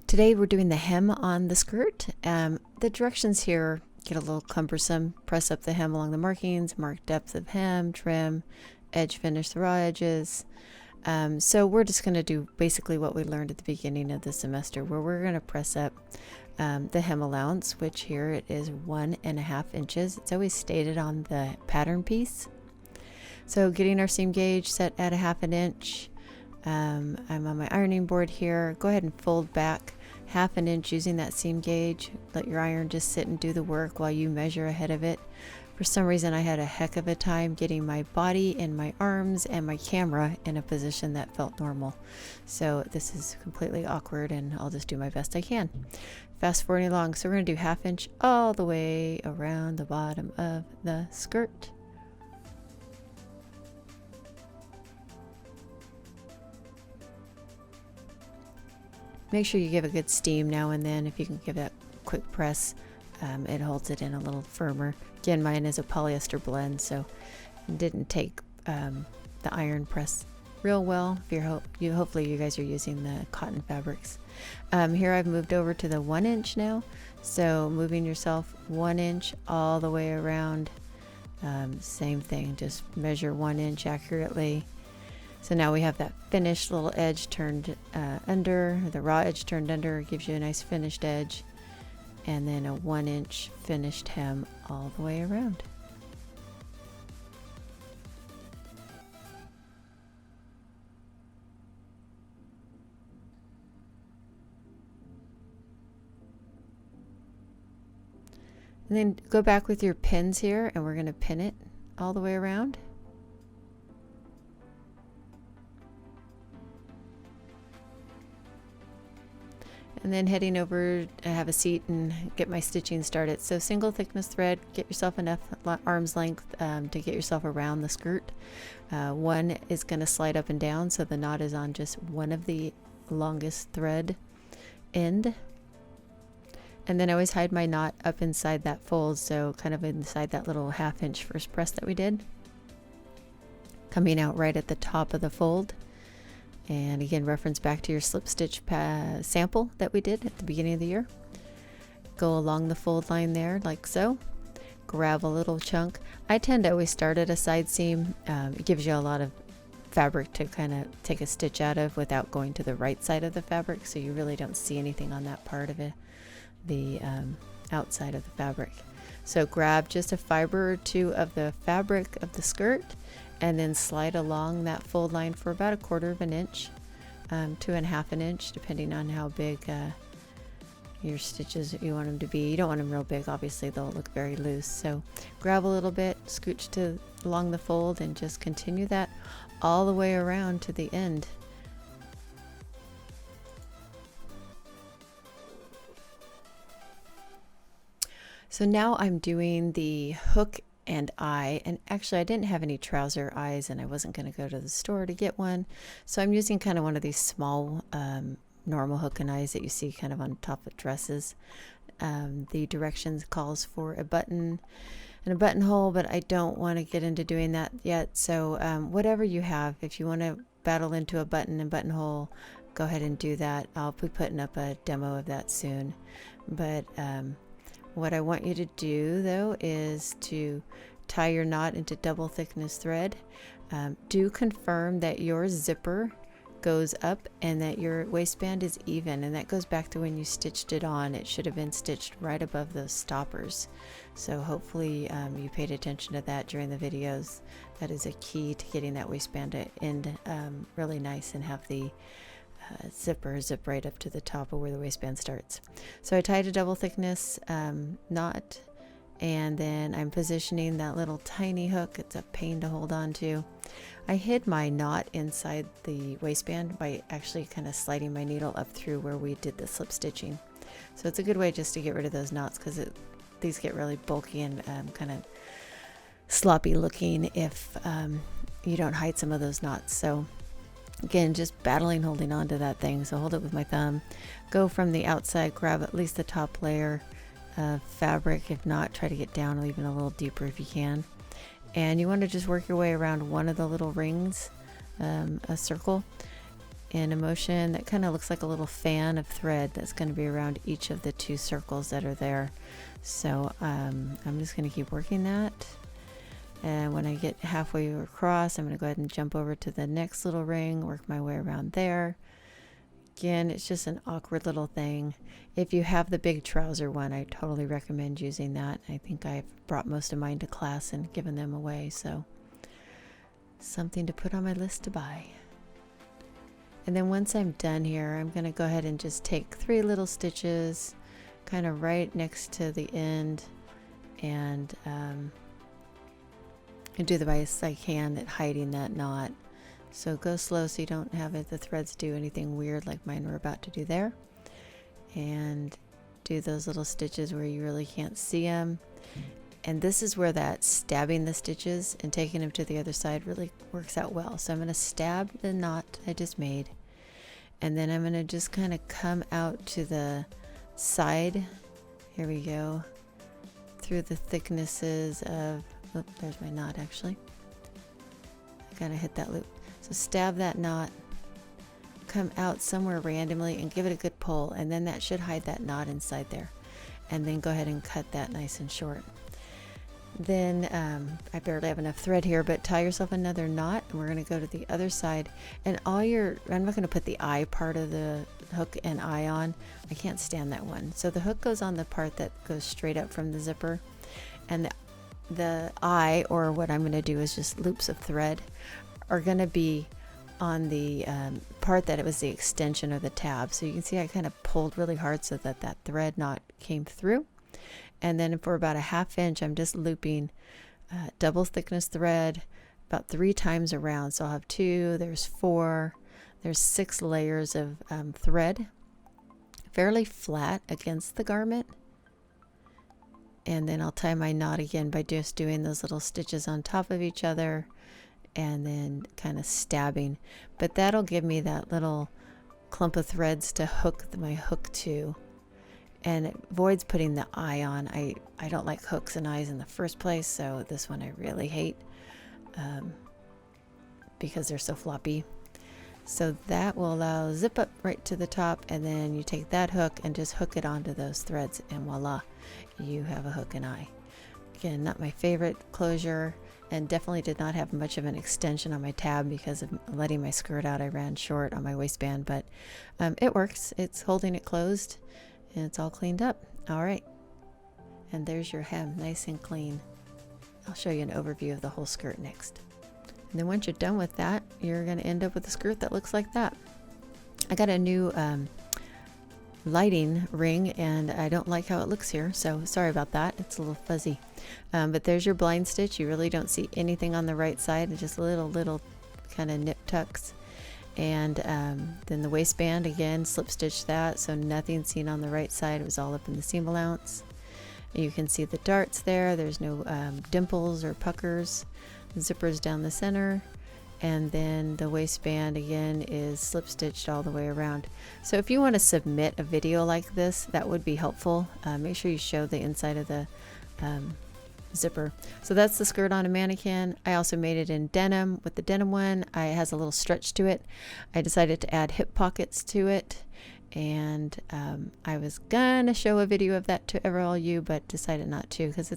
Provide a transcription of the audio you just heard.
Today we're doing the hem on the skirt. The directions here get a little cumbersome. Press up the hem along the markings, mark depth of hem, trim, edge finish the raw edges. So we're just going to do basically what we learned at the beginning of the semester, where we're going to press up the hem allowance, which here it is 1.5 inches. It's always stated on the pattern piece. So getting our seam gauge set at 1/2 inch. I'm on my ironing board here. Go ahead and fold back 1/2 inch using that seam gauge. Let your iron just sit and do the work while you measure ahead of it. For some reason I had a heck of a time getting my body and my arms and my camera in a position that felt normal. So this is completely awkward and I'll just do my best I can. Fast forwarding along, so we're going to do 1/2 inch all the way around the bottom of the skirt. Make sure you give a good steam now and then. If you can give that quick press, it holds it in a little firmer. Again, mine is a polyester blend, so it didn't take the iron press real well. If hopefully you guys are using the cotton fabrics. Here I've moved over to the 1 inch now, so moving yourself 1 inch all the way around. Same thing, just measure 1 inch accurately. So now we have that finished little edge turned under, the raw edge turned under, gives you a nice finished edge, and then a 1 inch finished hem all the way around. And then go back with your pins here, and we're going to pin it all the way around. And then heading over to have a seat and get my stitching started. So single thickness thread, get yourself enough arm's length to get yourself around the skirt. One is going to slide up and down, so the knot is on just one of the longest thread end. And then I always hide my knot up inside that fold, so kind of inside that little 1/2 inch first press that we did. Coming out right at the top of the fold. And again, reference back to your slip stitch sample that we did at the beginning of the year. Go along the fold line there like so. Grab a little chunk. I tend to always start at a side seam. It gives you a lot of fabric to kind of take a stitch out of without going to the right side of the fabric, so you really don't see anything on that part of it, the outside of the fabric. So grab just a fiber or two of the fabric of the skirt and then slide along that fold line for about 1/4 inch to 1/2 inch, depending on how big your stitches you want them to be. You don't want them real big, obviously they'll look very loose. So grab a little bit, scooch along the fold, and just continue that all the way around to the end. So now I'm doing the hook and eye, and actually I didn't have any trouser eyes and I wasn't going to go to the store to get one, so I'm using kind of one of these small normal hook and eyes that you see kind of on top of dresses. The directions calls for a button and a buttonhole, but I don't want to get into doing that yet, so whatever you have, if you want to battle into a button and buttonhole, go ahead and do that. I'll be putting up a demo of that soon. But what I want you to do though is to tie your knot into double thickness thread. Do confirm that your zipper goes up and that your waistband is even, and that goes back to when you stitched it on. It should have been stitched right above those stoppers. So hopefully you paid attention to that during the videos. That is a key to getting that waistband to end really nice and have the zipper zip right up to the top of where the waistband starts. So I tied a double thickness knot, and then I'm positioning that little tiny hook. It's a pain to hold on to. I hid my knot inside the waistband by actually kind of sliding my needle up through where we did the slip stitching. So it's a good way just to get rid of those knots, because these get really bulky and kind of sloppy looking if you don't hide some of those knots. So again, just battling, holding on to that thing. So hold it with my thumb. Go from the outside, grab at least the top layer of fabric. If not, try to get down even a little deeper if you can. And you want to just work your way around one of the little rings, a circle, in a motion that kind of looks like a little fan of thread that's going to be around each of the 2 circles that are there. So I'm just going to keep working that. And when I get halfway across, I'm going to go ahead and jump over to the next little ring, work my way around there. Again, it's just an awkward little thing. If you have the big trouser one, I totally recommend using that. I think I've brought most of mine to class and given them away, so something to put on my list to buy. And then once I'm done here, I'm going to go ahead and just take 3 little stitches kind of right next to the end and do the best I can at hiding that knot. So go slow so you don't have the threads do anything weird like mine were about to do there. And do those little stitches where you really can't see them. And this is where that stabbing the stitches and taking them to the other side really works out well. So I'm going to stab the knot I just made. And then I'm going to just kind of come out to the side. Here we go. Through the thicknesses of, oh, there's my knot actually. I gotta hit that loop. So stab that knot, come out somewhere randomly and give it a good pull, and then that should hide that knot inside there. And then go ahead and cut that nice and short. Then I barely have enough thread here, but tie yourself another knot, and we're going to go to the other side. And I'm not going to put the eye part of the hook and eye on. I can't stand that one. So the hook goes on the part that goes straight up from the zipper, and the eye, or what I'm going to do is just loops of thread, are going to be on the part that it was the extension of the tab. So you can see I kind of pulled really hard so that that thread knot came through. And then for about a 1/2 inch, I'm just looping double thickness thread about 3 times around. So I'll have 2, there's 4, there's 6 layers of thread, fairly flat against the garment. And then I'll tie my knot again by just doing those little stitches on top of each other and then kind of stabbing. But that'll give me that little clump of threads to hook my hook to. And it avoids putting the eye on. I don't like hooks and eyes in the first place, so this one I really hate because they're so floppy. So that will allow zip up right to the top, and then you take that hook and just hook it onto those threads, and voila, you have a hook and eye. Again, not my favorite closure, and definitely did not have much of an extension on my tab because of letting my skirt out. I ran short on my waistband, but it works. It's holding it closed. And it's all cleaned up. All right. And there's your hem, nice and clean. I'll show you an overview of the whole skirt next. And then once you're done with that, you're going to end up with a skirt that looks like that. I got a new lighting ring, and I don't like how it looks here, so sorry about that. It's a little fuzzy. But there's your blind stitch. You really don't see anything on the right side. It's just little kind of nip tucks. And then the waistband, again, slip stitch that, so nothing seen on the right side. It was all up in the seam allowance. You can see the darts there. There's no dimples or puckers. The zipper's down the center. And then the waistband, again, is slip stitched all the way around. So if you want to submit a video like this, that would be helpful. Make sure you show the inside of the zipper. So that's the skirt on a mannequin. I also made it in denim. With the denim one, it has a little stretch to it. I decided to add hip pockets to it, and I was gonna show a video of that to all you, but decided not to because it's